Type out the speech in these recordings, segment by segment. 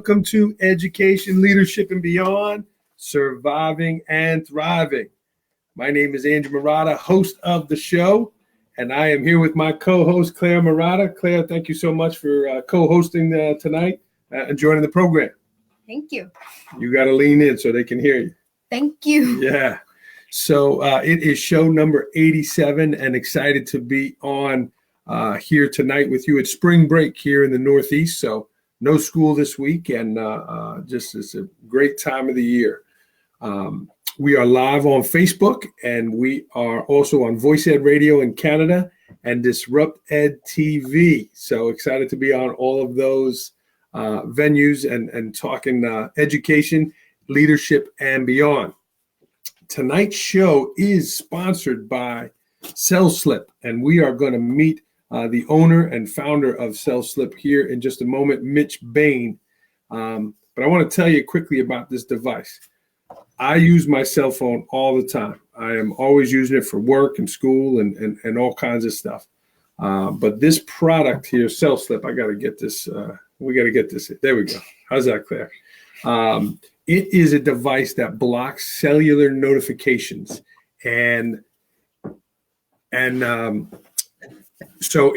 welcome to Education, Leadership, and Beyond, Surviving and Thriving. My name is Andrew Murata, host of the show, and I am here with my co-host, Claire Murata. Claire, thank you so much for co-hosting tonight and joining the program. Thank you. You got to lean in so they can hear you. Thank you. Yeah. So it is show number 87, and excited to be on here tonight with you. It's spring break here in the Northeast, so no school this week, and just it's a great time of the year. We are live on Facebook, and we are also on Voice Ed Radio in Canada and Disrupt Ed TV. So excited to be on all of those venues and talking education, leadership, and beyond. Tonight's show is sponsored by CellSlip, and we are going to meet the owner and founder of CellSlip here in just a moment, Mitch Bain. But I want to tell you quickly about this device. I use my cell phone all the time. I am always using it for work and school and all kinds of stuff. But this product here, CellSlip, I got to get this. We got to get this. There we go. How's that, Claire? It is a device that blocks cellular notifications, and so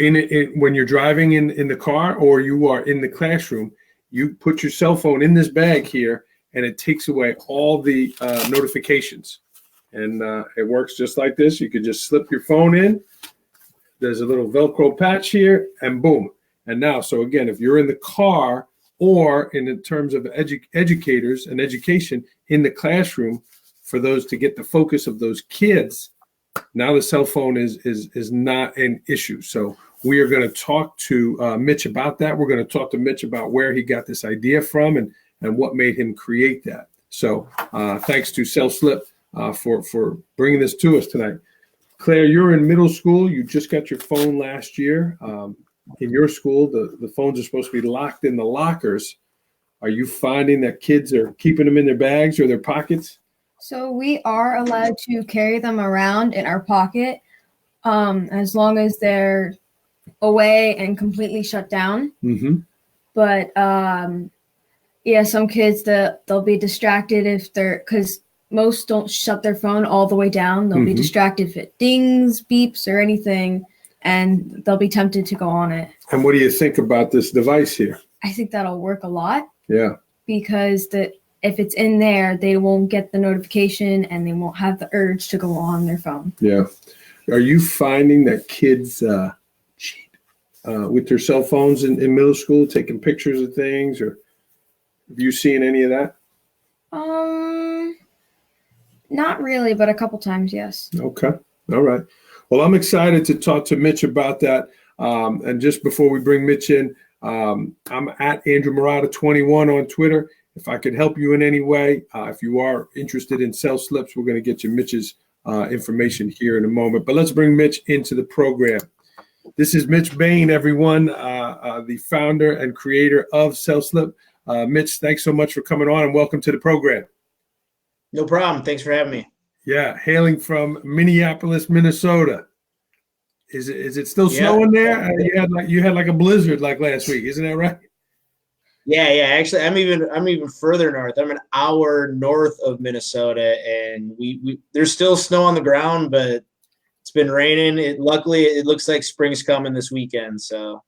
when you're driving in the car or you are in the classroom, you put your cell phone in this bag here, and it takes away all the notifications. And it works just like this. You could just slip your phone in. There's a little Velcro patch here, and boom. And now, so again, if you're in the car, or in terms of educators and education in the classroom, for those to get the focus of those kids, now the cell phone is not an issue. So we are going to talk to Mitch about that. We're going to talk to Mitch about where he got this idea from and what made him create that. So thanks to CellSlip for bringing this to us tonight. Claire, you're in middle school. You just got your phone last year. In your school, the phones are supposed to be locked in the lockers. Are you finding that kids are keeping them in their bags or their pockets? So we are allowed to carry them around in our pocket as long as they're away and completely shut down. Mm-hmm. But yeah, some kids, they'll be distracted because most don't shut their phone all the way down. They'll be distracted if it dings, beeps, or anything, and they'll be tempted to go on it. And what do you think about this device here? I think that'll work a lot. Yeah. Because if it's in there, they won't get the notification and they won't have the urge to go on their phone. Yeah. Are you finding that kids cheat with their cell phones in middle school, taking pictures of things, or have you seen any of that? Not really, but a couple times, yes. Okay. All right. Well, I'm excited to talk to Mitch about that. And just before we bring Mitch in, I'm at Andrew Murata 21 on Twitter. If I could help you in any way, if you are interested in CellSlips, we're going to get you Mitch's information here in a moment. But let's bring Mitch into the program. This is Mitch Bain, everyone, the founder and creator of CellSlip. Mitch, thanks so much for coming on, and welcome to the program. No problem. Thanks for having me. Yeah, hailing from Minneapolis, Minnesota. Is it still snowing there? You had like a blizzard like last week, isn't that right? Yeah. Actually, I'm even further north. I'm an hour north of Minnesota, and we there's still snow on the ground, but it's been raining. Luckily, it looks like spring's coming this weekend. So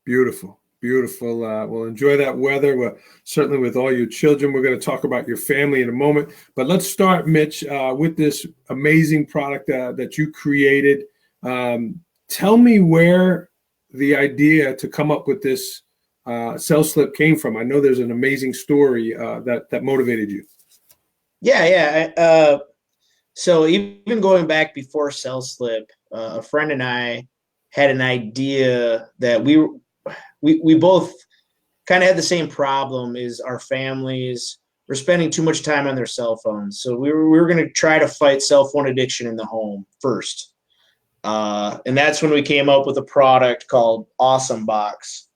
beautiful. Well, enjoy that weather. Well, certainly with all your children. We're going to talk about your family in a moment. But let's start, Mitch, with this amazing product that you created. Tell me where the idea to come up with this CellSlip came from. I know there's an amazing story that motivated you. Yeah. So even going back before CellSlip, a friend and I had an idea that we both kind of had the same problem. Is our families were spending too much time on their cell phones. So we were going to try to fight cell phone addiction in the home first. And that's when we came up with a product called Awesome Box,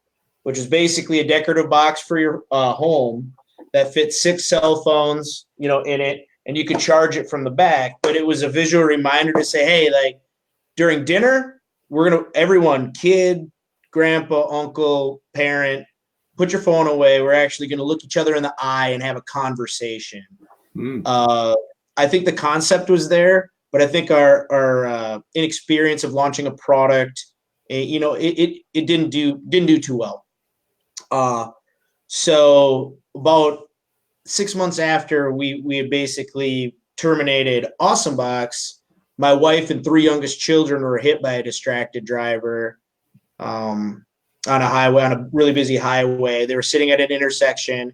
which is basically a decorative box for your home that fits 6 cell phones, in it, and you could charge it from the back. But it was a visual reminder to say, hey, like during dinner, everyone, kid, grandpa, uncle, parent, put your phone away. We're actually going to look each other in the eye and have a conversation. I think the concept was there, but I think our inexperience of launching a product, it didn't do too well. So about 6 months after we had basically terminated Awesome Box, my wife and 3 youngest children were hit by a distracted driver on a highway, on a really busy highway. They were sitting at an intersection,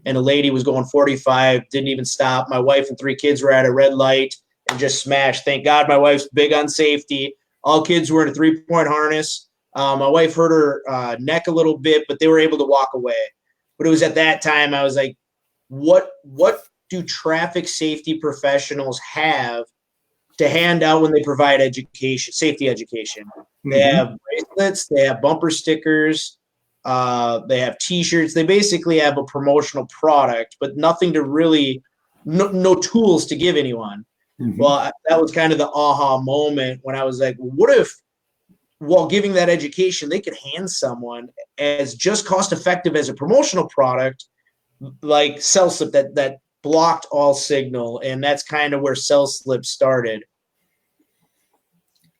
and a lady was going 45, didn't even stop. My wife and 3 kids were at a red light and just smashed. Thank God my wife's big on safety. All kids were in a 3-point harness. My wife hurt her neck a little bit, but they were able to walk away. But it was at that time I was like, what do traffic safety professionals have to hand out when they provide education, safety education? They have bracelets, they have bumper stickers, they have T-shirts. They basically have a promotional product, but nothing to really, no tools to give anyone. Well, that was kind of the aha moment when I was like, what if, while giving that education, they could hand someone as just cost effective as a promotional product, like Cell Slip that blocked all signal, and that's kind of where Cell Slip started.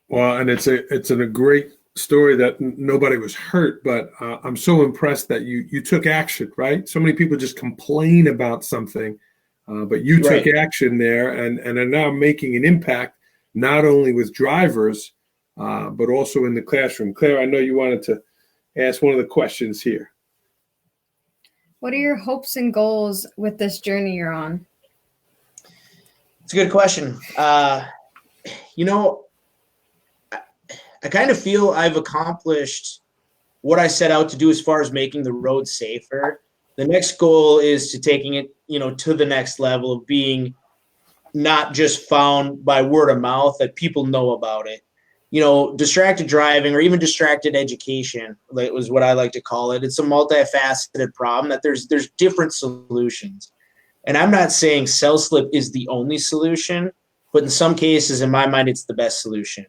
Well, and it's a great story that nobody was hurt, but I'm so impressed that you took action, right? So many people just complain about something, but you took action there and are now making an impact, not only with drivers, but also in the classroom. Claire, I know you wanted to ask one of the questions here. What are your hopes and goals with this journey you're on? It's a good question. I kind of feel I've accomplished what I set out to do as far as making the road safer. The next goal is to taking it, to the next level of being not just found by word of mouth, that people know about it. Distracted driving, or even distracted education, that was what I like to call it. It's a multifaceted problem that there's different solutions. And I'm not saying Cell Slip is the only solution, but in some cases, in my mind, it's the best solution.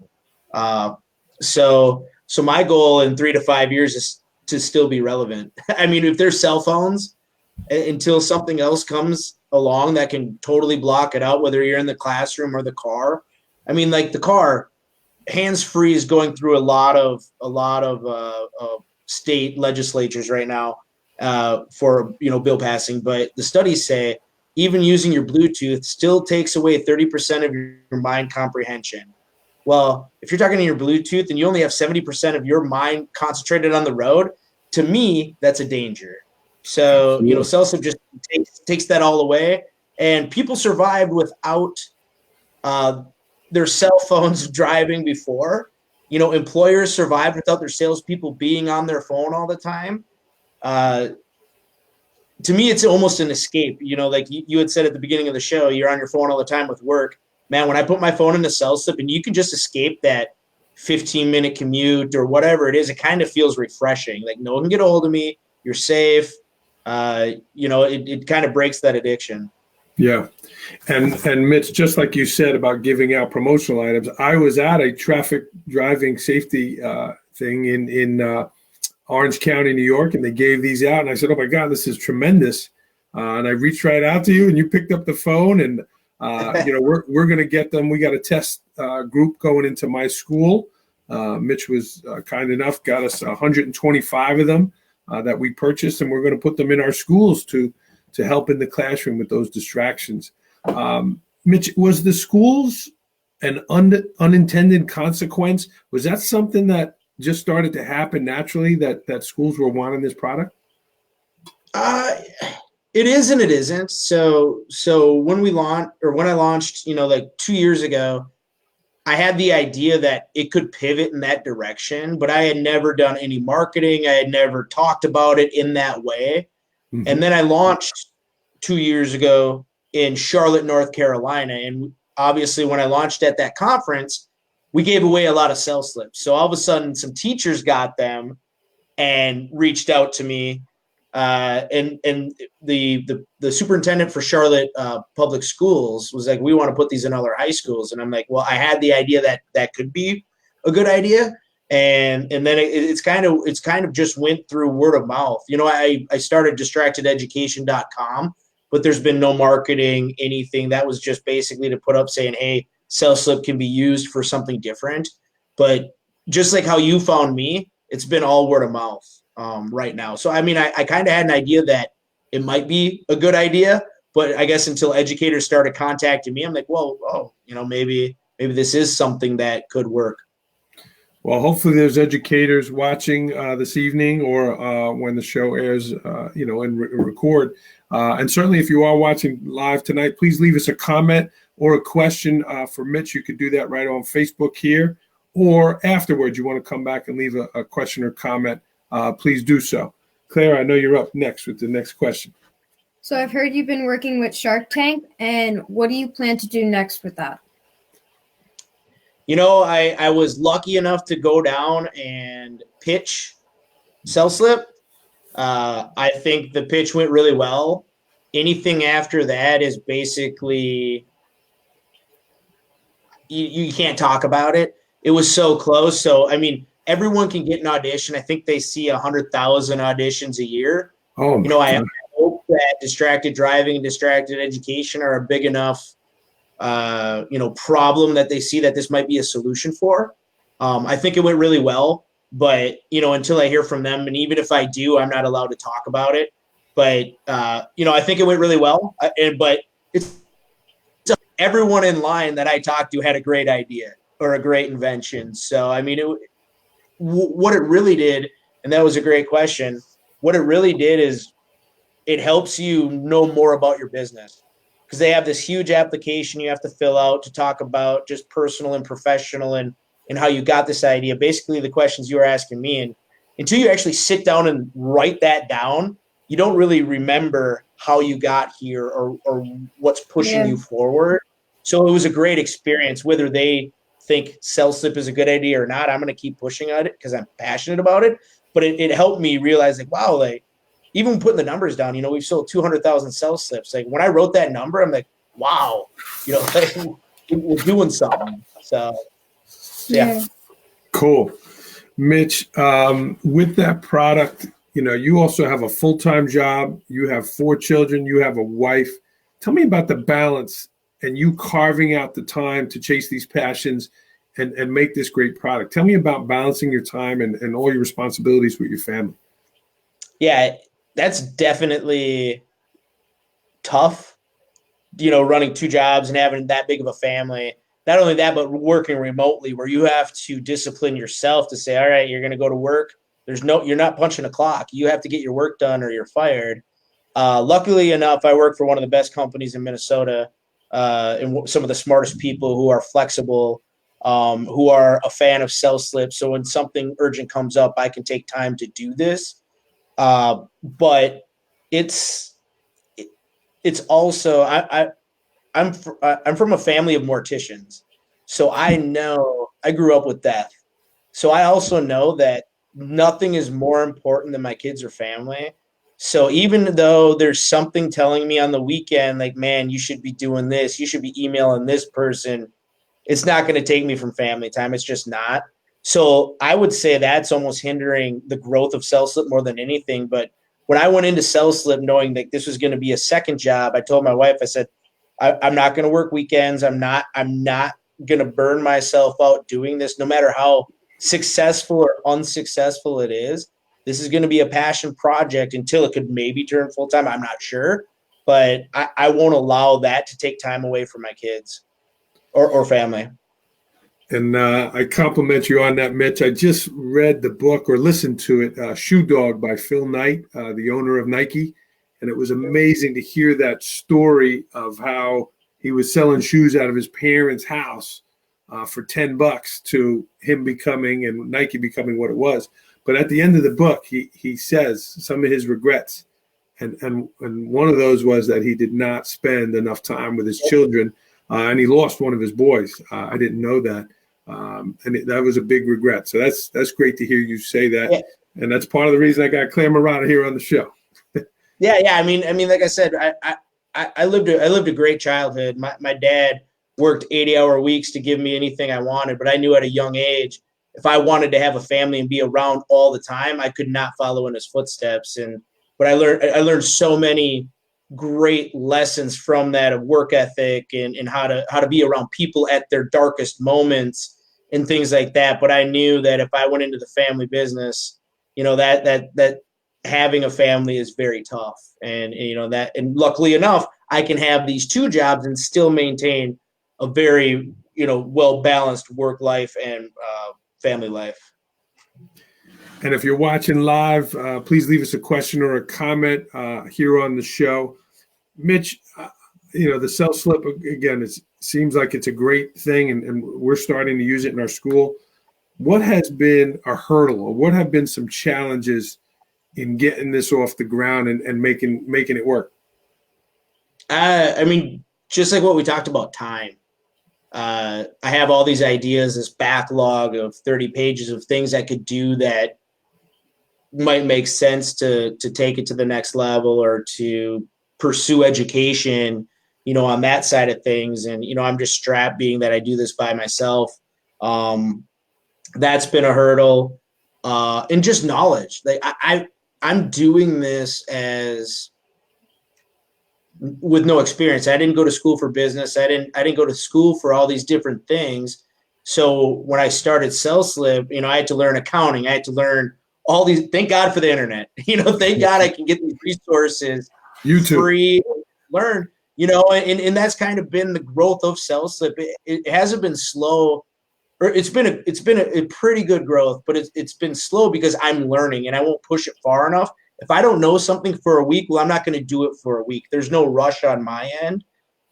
So my goal in 3 to 5 years is to still be relevant. I mean, if there's cell phones, until something else comes along that can totally block it out, whether you're in the classroom or the car. I mean, like the car, hands-free is going through a lot of state legislatures right now for bill passing. But the studies say even using your Bluetooth still takes away 30% of your mind comprehension. Well, if you're talking to your Bluetooth and you only have 70% of your mind concentrated on the road, to me, that's a danger. So, Cell Slip just takes that all away. And people survived without their cell phones driving before. Employers survived without their salespeople being on their phone all the time. To me, it's almost an escape. Like you had said at the beginning of the show, you're on your phone all the time with work. Man, when I put my phone in the Cell Slip and you can just escape that 15-minute commute or whatever it is, it kind of feels refreshing. Like no one can get a hold of me. You're safe. It kind of breaks that addiction. Yeah. And Mitch, just like you said about giving out promotional items, I was at a traffic driving safety thing in Orange County, New York, and they gave these out. And I said, oh, my God, this is tremendous. And I reached right out to you and you picked up the phone and, we're going to get them. We got a test group going into my school. Mitch was kind enough, got us 125 of them that we purchased, and we're going to put them in our schools to help in the classroom with those distractions. Mitch, was the schools an unintended consequence? Was that something that just started to happen naturally, that schools were wanting this product? It is and it isn't. So when I launched, like 2 years ago, I had the idea that it could pivot in that direction, but I had never done any marketing. I had never talked about it in that way. Mm-hmm. And then I launched 2 years ago in Charlotte, North Carolina. And obviously when I launched at that conference, we gave away a lot of Cell Slips. So all of a sudden some teachers got them and reached out to me. And the superintendent for Charlotte public schools was like, we want to put these in other high schools. And I'm like, well, I had the idea that could be a good idea. And then it's kind of just went through word of mouth. I started distractededucation.com, but there's been no marketing, anything. That was just basically to put up saying, hey, Cell Slip can be used for something different. But just like how you found me, it's been all word of mouth right now. So, I mean, I kind of had an idea that it might be a good idea, but I guess until educators started contacting me, I'm like, well, maybe this is something that could work. Well, hopefully there's educators watching this evening or when the show airs, and record. And certainly if you are watching live tonight, please leave us a comment or a question for Mitch. You could do that right on Facebook here, or afterwards you want to come back and leave a question or comment, please do so. Claire, I know you're up next with the next question. So I've heard you've been working with Shark Tank, and what do you plan to do next with that? I was lucky enough to go down and pitch Cell Slip. I think the pitch went really well. Anything after that is basically you can't talk about it. It was so close. So, I mean, everyone can get an audition. I think they see 100,000 auditions a year. Oh, I hope that distracted driving and distracted education are a big enough problem that they see that this might be a solution for. I think it went really well, but, until I hear from them, and even if I do, I'm not allowed to talk about it. But, I think it went really well. But it's everyone in line that I talked to had a great idea or a great invention. So, I mean, what it really did, and that was a great question, what it really did is it helps you know more about your business. Because they have this huge application you have to fill out to talk about just personal and professional and how you got this idea. Basically, the questions you were asking me. And until you actually sit down and write that down, you don't really remember how you got here or what's pushing you forward. So it was a great experience. Whether they think Cell Slip is a good idea or not, I'm going to keep pushing at it because I'm passionate about it. But it helped me realize, like, wow, like, even putting the numbers down, we've sold 200,000 Cell Slips. Like, when I wrote that number, I'm like, wow, like, we're doing something. So, yeah. Cool. Mitch, with that product, you also have a full-time job. You have 4 children. You have a wife. Tell me about the balance and you carving out the time to chase these passions and make this great product. Tell me about balancing your time and all your responsibilities with your family. Yeah, that's definitely tough, running 2 jobs and having that big of a family. Not only that, but working remotely where you have to discipline yourself to say, all right, you're going to go to work. You're not punching a clock. You have to get your work done or you're fired. Luckily enough, I work for one of the best companies in Minnesota and some of the smartest people who are flexible, who are a fan of Cell Slip. So when something urgent comes up, I can take time to do this. But it's also I'm from a family of morticians, so I know I grew up with death. So I also know that nothing is more important than my kids or family. So even though there's something telling me on the weekend, like, man, you should be doing this, you should be emailing this person, it's not going to take me from family time. It's just not. So I would say that's almost hindering the growth of Cell Slip more than anything. But when I went into Cell Slip knowing that this was going to be a second job, I told my wife, I said, I'm not going to work weekends. I'm not going to burn myself out doing this, no matter how successful or unsuccessful it is. This is going to be a passion project until it could maybe turn full time. I'm not sure, but I won't allow that to take time away from my kids or family. And I compliment you on that, Mitch. I just read the book or listened to it, Shoe Dog by Phil Knight, the owner of Nike. And it was amazing to hear that story of how he was selling shoes out of his parents' house for $10 to him becoming and Nike becoming what it was. But at the end of the book, he says some of his regrets. And one of those was that he did not spend enough time with his children. And he lost one of his boys. I didn't know that. That was a big regret. So that's great to hear you say that. Yeah. And that's part of the reason I got Claire Murata here on the show. Yeah. I mean, like I said, I lived a great childhood. My dad worked 80-hour weeks to give me anything I wanted, but I knew at a young age, if I wanted to have a family and be around all the time, I could not follow in his footsteps. But I learned so many great lessons from that, of work ethic and how to be around people at their darkest moments and things like that. But I knew that if I went into the family business, that having a family is very tough. And luckily enough, I can have these two jobs and still maintain a very, well-balanced work life and family life. And if you're watching live, please leave us a question or a comment here on the show. Mitch, the cell slip, again, it seems like it's a great thing, and we're starting to use it in our school. What has been a hurdle, or what have been some challenges in getting this off the ground and making it work? Just like what we talked about, time. I have all these ideas, this backlog of 30 pages of things I could do that might make sense to take it to the next level or to pursue education, on that side of things. And, I'm just strapped being that I do this by myself. That's been a hurdle. And just knowledge. Like I'm doing this with no experience. I didn't go to school for business. I didn't go to school for all these different things. So when I started Cell Slip, I had to learn accounting. I had to learn all these. Thank God for the internet. Thank God I can get these resources free, learn. And that's kind of been the growth of Cell Slip. It hasn't been slow, or it's been a pretty good growth, but it's been slow because I'm learning and I won't push it far enough. If I don't know something for a week, well, I'm not going to do it for a week. There's no rush on my end,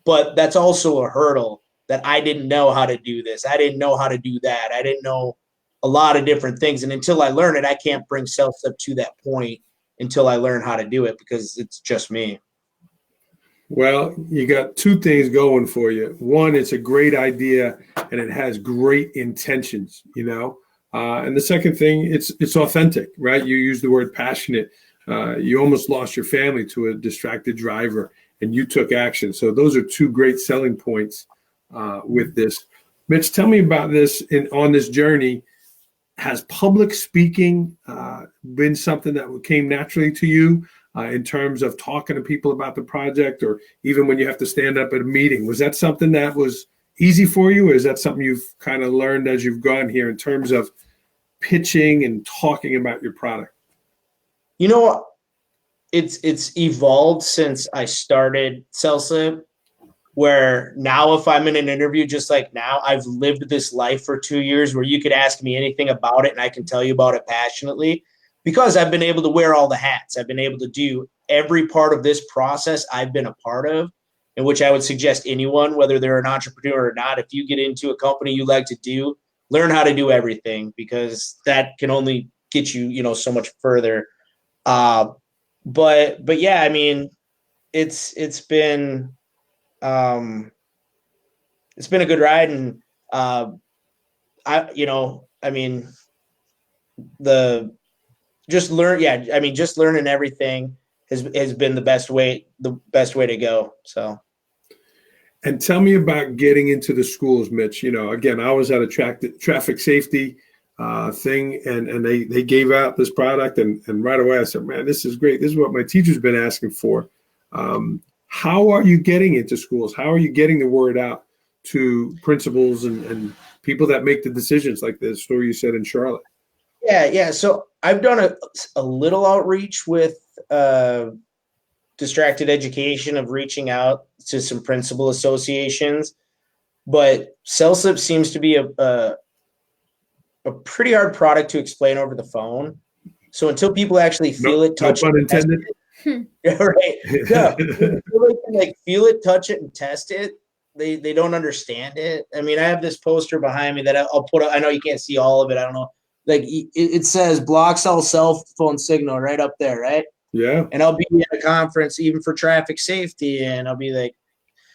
but that's also a hurdle that I didn't know how to do this. I didn't know how to do that. I didn't know a lot of different things. And until I learn it, I can't bring Cell Slip to that point until I learn how to do it, because it's just me. Well, you got two things going for you. One, it's a great idea and it has great intentions, and the second thing, it's authentic, right? You use the word passionate. You almost lost your family to a distracted driver, and you took action. So those are two great selling points with this. Mitch, tell me about this on this journey. Has public speaking been something that came naturally to you in terms of talking to people about the project, or even when you have to stand up at a meeting? Was that something that was easy for you, or is that something you've kind of learned as you've gone here in terms of pitching and talking about your product? It's evolved since I started Cell Slip, where now if I'm in an interview, just like now, I've lived this life for 2 years where you could ask me anything about it and I can tell you about it passionately, because I've been able to wear all the hats. I've been able to do every part of this process I've been a part of, in which I would suggest anyone, whether they're an entrepreneur or not, if you get into a company you like to do, learn how to do everything, because that can only get you, so much further. But yeah, it's been a good ride, and just learning everything has been the best way to go. So. And tell me about getting into the schools, Mitch. Again, I was at a traffic safety thing, and they gave out this product, and right away I said, man, this is great. This is what my teacher's been asking for. How are you getting into schools? How are you getting the word out to principals and people that make the decisions, like the story you said in Charlotte? Yeah. So I've done a little outreach with Distracted Education, of reaching out to some principal associations, but Cell Slip seems to be a pretty hard product to explain over the phone. So until people actually feel it, touch no pun intended. Right. Yeah. Until they can feel it, touch it, and test it, they don't understand it. I have this poster behind me that I'll put up. I know you can't see all of it. I don't know. Like it says blocks all cell phone signal right up there, right? Yeah. And I'll be at a conference even for traffic safety, and I'll be like,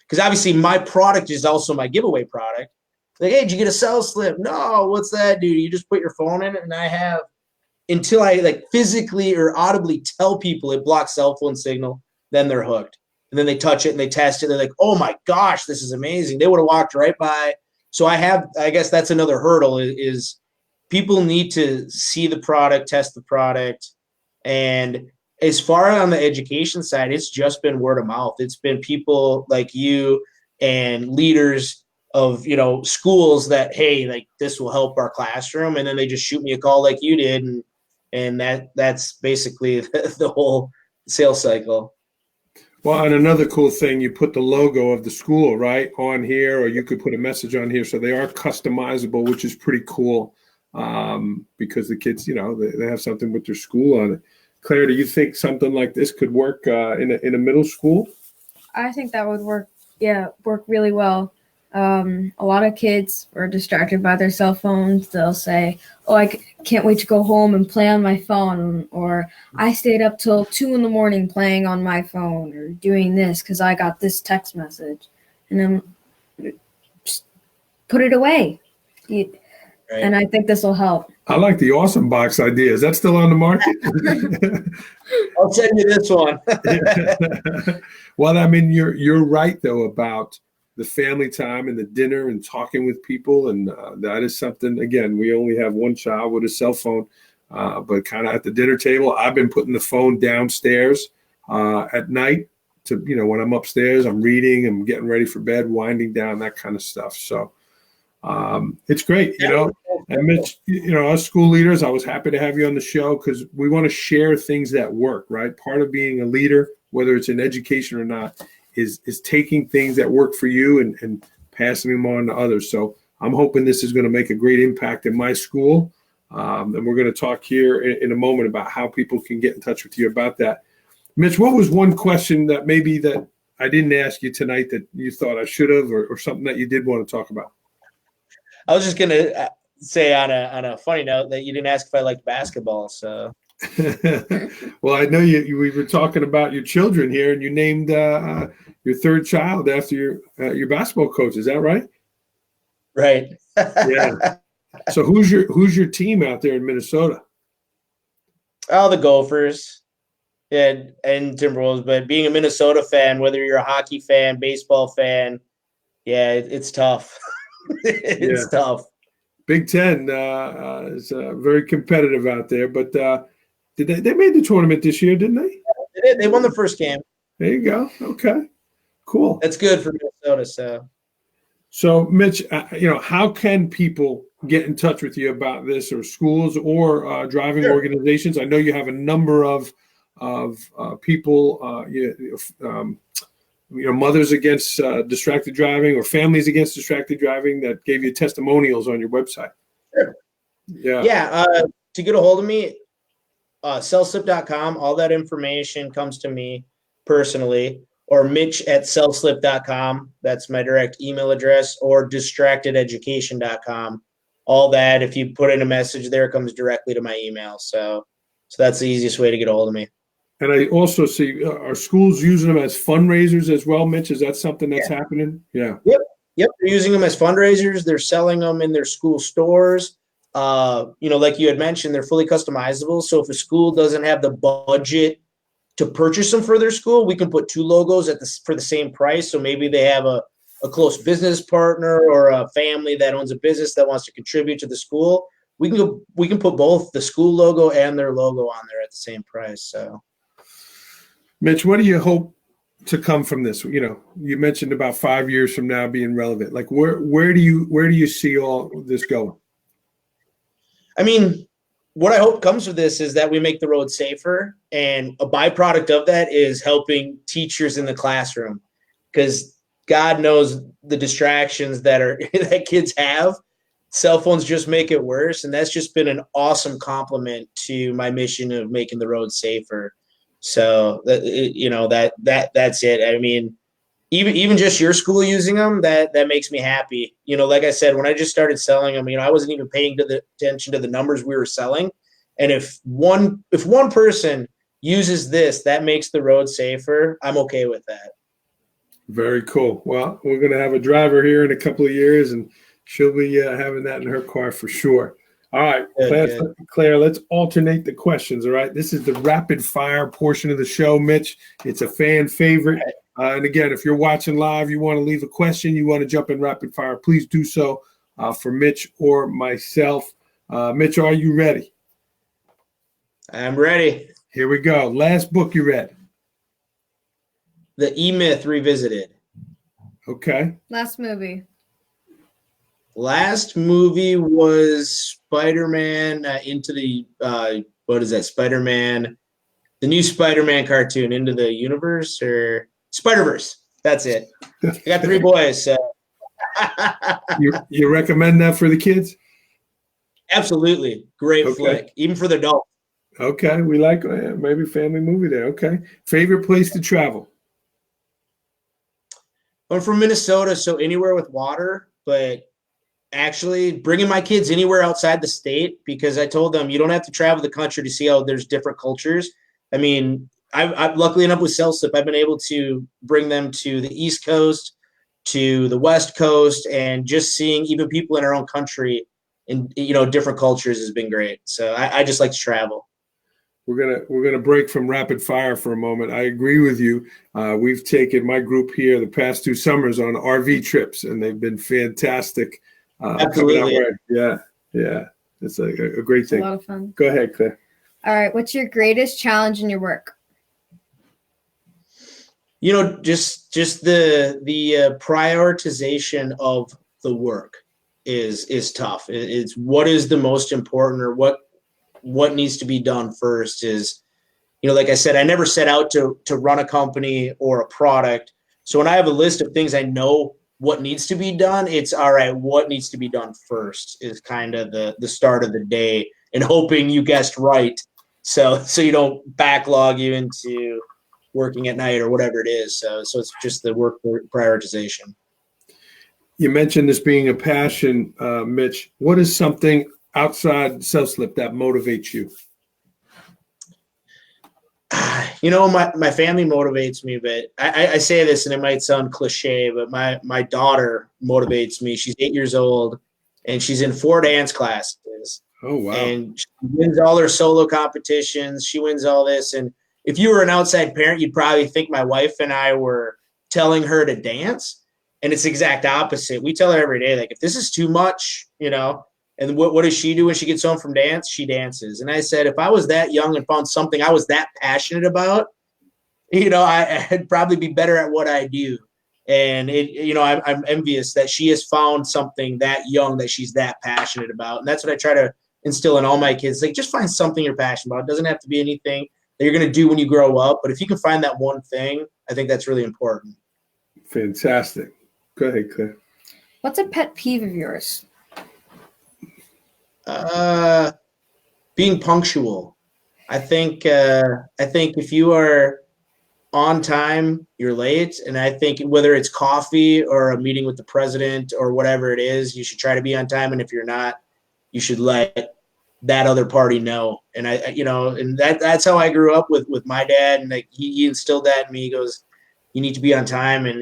because obviously my product is also my giveaway product. Like, hey, did you get a Cell Slip? No, what's that, dude? You just put your phone in it, and I have, until I physically or audibly tell people it blocks cell phone signal, then they're hooked. And then they touch it and they test it. They're like, oh my gosh, this is amazing. They would have walked right by. So I guess that's another hurdle is people need to see the product, test the product. And as far on the education side, it's just been word of mouth. It's been people like you and leaders of, schools that, hey, like this will help our classroom. And then they just shoot me a call like you did. And that's basically the whole sales cycle. Well, and another cool thing, you put the logo of the school right on here, or you could put a message on here. So they are customizable, which is pretty cool, because the kids, they have something with their school on it. Claire, do you think something like this could work in a middle school? I think that would work really well. A lot of kids are distracted by their cell phones. They'll say, "Oh, I can't wait to go home and play on my phone," or "I stayed up till 2 a.m. playing on my phone," or doing this because I got this text message. And then just put it away. Right. And I think this will help. I like the Awesome Box idea. Is that still on the market? I'll send you this one. Well, I mean, you're right though about the family time and the dinner and talking with people, and that is something. Again, we only have one child with a cell phone, but kind of at the dinner table, I've been putting the phone downstairs at night to when I'm upstairs, I'm reading, I'm getting ready for bed, winding down, that kind of stuff. So it's great, And Mitch, us school leaders, I was happy to have you on the show because we want to share things that work, right? Part of being a leader, whether it's in education or not, is taking things that work for you and passing them on to others. So I'm hoping this is going to make a great impact in my school. And we're going to talk here in a moment about how people can get in touch with you about that. Mitch, what was one question that maybe that I didn't ask you tonight that you thought I should have, or something that you did want to talk about? I was just going to say on a funny note that you didn't ask if I liked basketball. So, well, I know we were talking about your children here, and you named your third child after your basketball coach. Is that right? Right. Yeah. So who's your team out there in Minnesota? Oh, the Gophers and Timberwolves. But being a Minnesota fan, whether you're a hockey fan, baseball fan, yeah, it's tough. It's tough. Big Ten is very competitive out there, but they made the tournament this year, didn't they? Yeah, they won the first game. There you go. Okay, cool. That's good for Minnesota. So Mitch, how can people get in touch with you about this, or schools, or driving organizations? I know you have a number of people, Mothers Against Distracted Driving, or Families Against Distracted Driving, that gave you testimonials on your website. Sure. Yeah. To get a hold of me, sellslip.com. All that information comes to me personally, or Mitch@sellslip.com. That's my direct email address, or distractededucation.com. All that, if you put in a message there, comes directly to my email. So that's the easiest way to get a hold of me. And I also see are schools using them as fundraisers as well, Mitch? Is that something that's happening? Yeah. Yep. They're using them as fundraisers. They're selling them in their school stores. Like you had mentioned, they're fully customizable. So if a school doesn't have the budget to purchase them for their school, we can put two logos for the same price. So maybe they have a close business partner or a family that owns a business that wants to contribute to the school. We can put both the school logo and their logo on there at the same price. So, Mitch, what do you hope to come from this? You mentioned about 5 years from now being relevant. Like where do you see all this going? I mean, what I hope comes from this is that we make the road safer, and a byproduct of that is helping teachers in the classroom, because God knows the distractions that kids have. Cell phones just make it worse, and that's just been an awesome compliment to my mission of making the road safer. So that's it. I mean, even just your school using them, that makes me happy. Like I said, when I just started selling them, I wasn't even paying attention to the numbers we were selling. And if one person uses this, that makes the road safer, I'm okay with that. Very cool. Well, we're going to have a driver here in a couple of years, and she'll be having that in her car for sure. All right, Claire, let's alternate the questions, all right? This is the rapid fire portion of the show, Mitch. It's a fan favorite. And again, if you're watching live, you want to leave a question, you want to jump in rapid fire, please do so for Mitch or myself. Mitch, are you ready? I'm ready. Here we go. Last book you read. The E-Myth Revisited. Okay. Last movie. Last movie was Spider-Man into the what is that? Spider-Man, the new Spider-Man cartoon, Into the Universe or Spider-Verse. That's it. I got 3 boys. So. You recommend that for the kids? Absolutely. Great flick, even for the adults. Okay, we like maybe family movie there. Okay. Favorite place to travel? I'm from Minnesota, so anywhere with water, but actually bringing my kids anywhere outside the state, because I told them you don't have to travel the country to see how there's different cultures. I mean, I've luckily enough with Cell-Slip, I've been able to bring them to the East Coast, to the West Coast, and just seeing even people in our own country and, different cultures has been great. So I just like to travel. We're gonna break from rapid fire for a moment. I agree with you. We've taken my group here the past 2 summers on RV trips, and they've been fantastic. Absolutely. Yeah. It's a great thing. A lot of fun. Go ahead, Claire. All right. What's your greatest challenge in your work? Just the prioritization of the work is tough. It's what is the most important, or what needs to be done first is, like I said, I never set out to run a company or a product. So when I have a list of things I know what needs to be done, it's all right, what needs to be done first is kind of the start of the day, and hoping you guessed right. So you don't backlog you into working at night or whatever it is. So it's just the work prioritization. You mentioned this being a passion, Mitch. What is something outside Cell-Slip that motivates you? My family motivates me, but I say this and it might sound cliche, but my daughter motivates me. She's 8 years old and she's in 4 dance classes. Oh, wow. And she wins all her solo competitions. She wins all this. And if you were an outside parent, you'd probably think my wife and I were telling her to dance. And it's the exact opposite. We tell her every day, like, if this is too much, and what does she do when she gets home from dance? She dances. And I said, if I was that young and found something I was that passionate about, I'd probably be better at what I do. And I'm envious that she has found something that young that she's that passionate about. And that's what I try to instill in all my kids. Like, just find something you're passionate about. It doesn't have to be anything that you're going to do when you grow up. But if you can find that one thing, I think that's really important. Fantastic. Go ahead, Claire. What's a pet peeve of yours? Being punctual. I think if you are on time, you're late. And I think whether it's coffee or a meeting with the president or whatever it is, you should try to be on time. And if you're not, you should let that other party know. And and that's how I grew up with my dad. And like he instilled that in me. He goes, you need to be on time. And,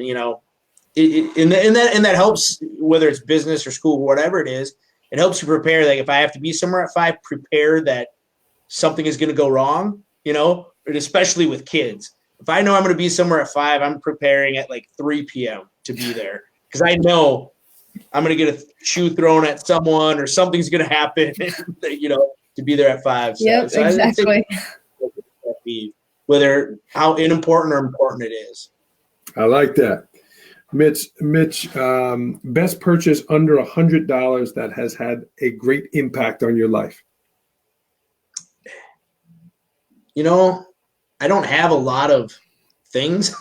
and that helps, whether it's business or school, whatever it is. It helps you prepare. Like if I have to be somewhere at 5, prepare that something is going to go wrong, and especially with kids. If I know I'm going to be somewhere at 5, I'm preparing at like 3 p.m. to be there, because I know I'm going to get a shoe thrown at someone or something's going to happen, to be there at 5. Yep, exactly. Whether how unimportant or important it is. I like that. Mitch, best purchase under $100 that has had a great impact on your life. I don't have a lot of things,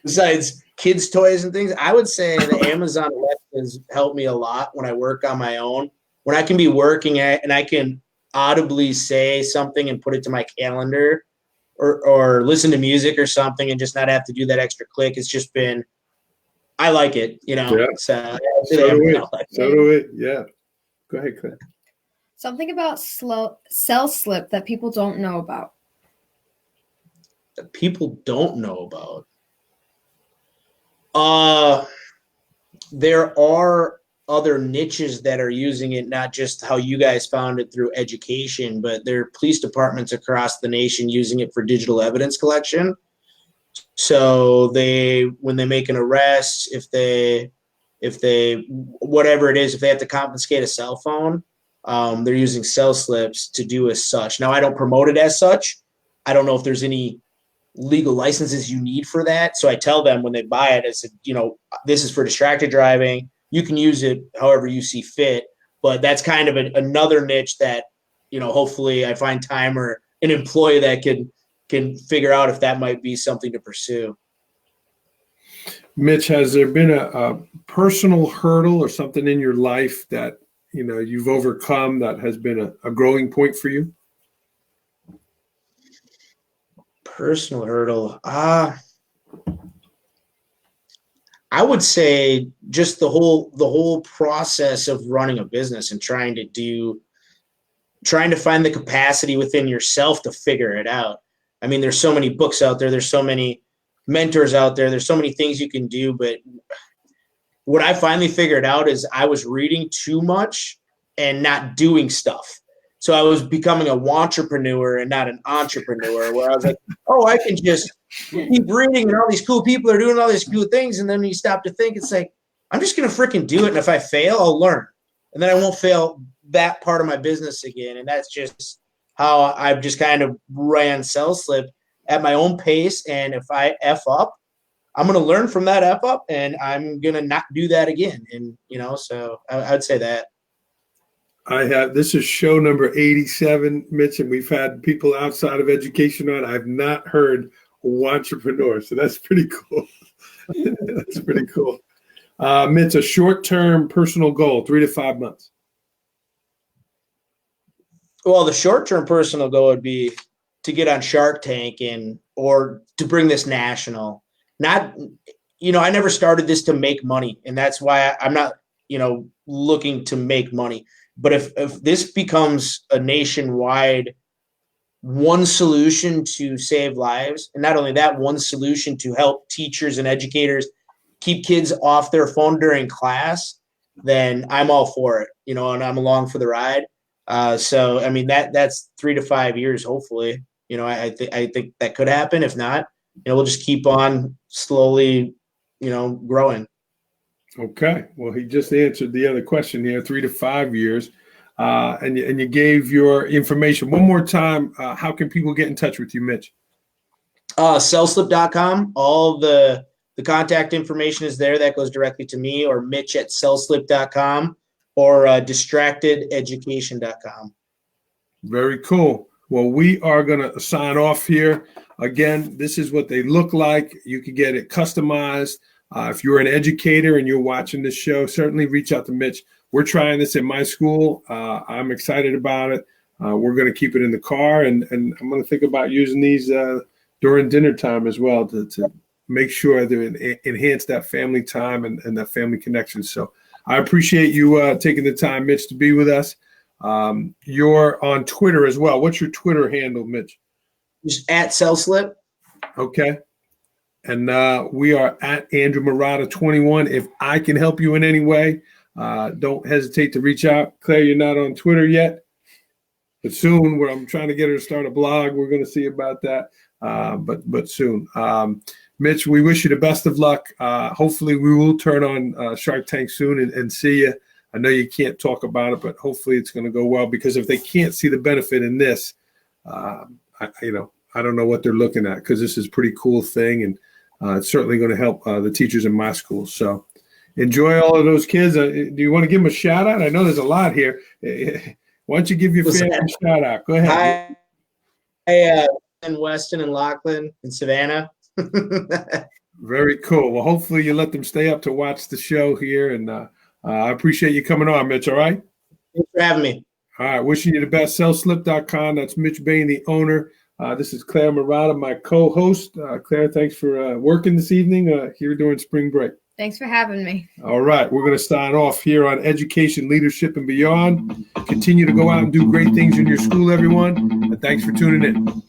besides kids' toys and things. I would say the Amazon Alexa has helped me a lot when I work on my own. When I can be working and I can audibly say something and put it to my calendar, or listen to music or something and just not have to do that extra click. It's just been, I like it, Yeah. So do we. Yeah. Go ahead, Claire. Something about Cell-Slip that people don't know about. That people don't know about. There are other niches that are using it, not just how you guys found it through education, but there are police departments across the nation using it for digital evidence collection. So when they make an arrest, if they if they, whatever it is, if they have to confiscate a cell phone, they're using cell slips to do as such. Now, I don't promote it as such. I don't know if there's any legal licenses you need for that. So I tell them when they buy it, I said, this is for distracted driving. You can use it however you see fit. But that's kind of another niche that, hopefully I find time or an employee that can figure out if that might be something to pursue. Mitch, has there been a personal hurdle or something in your life that, you've overcome that has been a growing point for you? Personal hurdle. I would say just the whole process of running a business and trying to find the capacity within yourself to figure it out. I mean, there's so many books out there. There's so many mentors out there. There's so many things you can do. But what I finally figured out is I was reading too much and not doing stuff. So I was becoming a wantrepreneur and not an entrepreneur, where I was like, oh, I can just keep reading and all these cool people are doing all these cool things. And then you stop to think, it's like, I'm just going to freaking do it. And if I fail, I'll learn. And then I won't fail that part of my business again. And that's just how I've just kind of ran Cell Slip at my own pace. And if I F up, I'm going to learn from that F up and I'm going to not do that again. And, so I'd say that. This is show number 87, Mitch, and we've had people outside of education on. I've not heard entrepreneur, so that's pretty cool. That's pretty cool. Mitch, a short-term personal goal, 3 to 5 months. Well, the short-term personal goal would be to get on Shark Tank or to bring this national. Not, I never started this to make money, and that's why I'm not, looking to make money. But if this becomes a nationwide one solution to save lives, and not only that, one solution to help teachers and educators keep kids off their phone during class, then I'm all for it, and I'm along for the ride. So, I mean, that's 3 to 5 years, hopefully. I think that could happen. If not, we'll just keep on slowly, growing. Okay. Well, he just answered the other question here, 3 to 5 years. And you gave your information. One more time, how can people get in touch with you, Mitch? Cellslip.com. All the contact information is there. That goes directly to me, or Mitch at cellslip.com, or distractededucation.com. Very cool. Well, we are going to sign off here. Again, this is what they look like. You can get it customized. If you're an educator and you're watching this show, certainly reach out to Mitch. We're trying this at my school. I'm excited about it. We're going to keep it in the car, and I'm going to think about using these during dinner time as well to make sure to enhance that family time and that family connection. So I appreciate you taking the time, Mitch, to be with us. You're on Twitter as well. What's your Twitter handle, Mitch? Just at CellSlip. Okay. And we are at Andrew Murata 21. If I can help you in any way, don't hesitate to reach out. Claire, you're not on Twitter yet, but soon. Where I'm trying to get her to start a blog. We're going to see about that, but soon. Mitch, we wish you the best of luck. Hopefully, we will turn on Shark Tank soon and see you. I know you can't talk about it, but hopefully, it's going to go well. Because if they can't see the benefit in this, I don't know what they're looking at, because this is a pretty cool thing, and it's certainly going to help the teachers in my school. So enjoy all of those kids. Do you want to give them a shout out? I know there's a lot here. Why don't you give your family a shout out? Go ahead. Hi, in Weston and Lachlan and Savannah. Very cool. Well, hopefully you let them stay up to watch the show here. And I appreciate you coming on, Mitch. All right. Thanks for having me. All right. Wishing you the best. Cellslip.com. That's Mitch Bain, the owner. This is Claire Murata, my co-host. Claire, thanks for working this evening here during spring break. Thanks for having me. All right. We're going to sign off here on Education, Leadership, and Beyond. Continue to go out and do great things in your school, everyone. And thanks for tuning in.